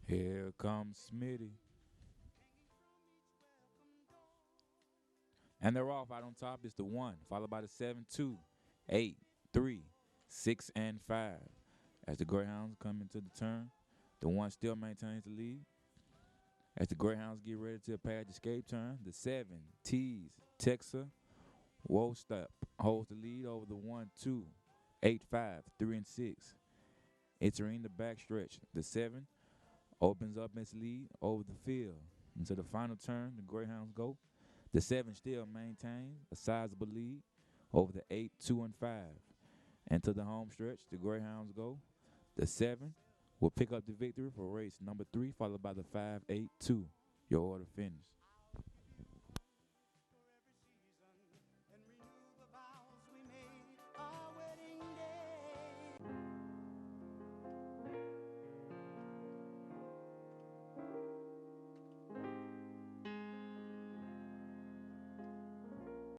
Here comes Smitty. And they're off out on top. It's the 1, followed by the 7, 2, 8, 3, 6, and 5. As the Greyhounds come into the turn, the 1 still maintains the lead. As the Greyhounds get ready to pass the escape turn, the 7, Tease, Texas, Wostep holds the lead over the 1, 2, 8, 5, 3, and 6. Entering the backstretch, the 7 opens up its lead over the field. Into the final turn, the Greyhounds go. The 7 still maintains a sizable lead over the 8, 2, and 5. And to the home stretch, the Greyhounds go. The 7 will pick up the victory for race number 3, followed by the 5, 8, 2. Your order finished.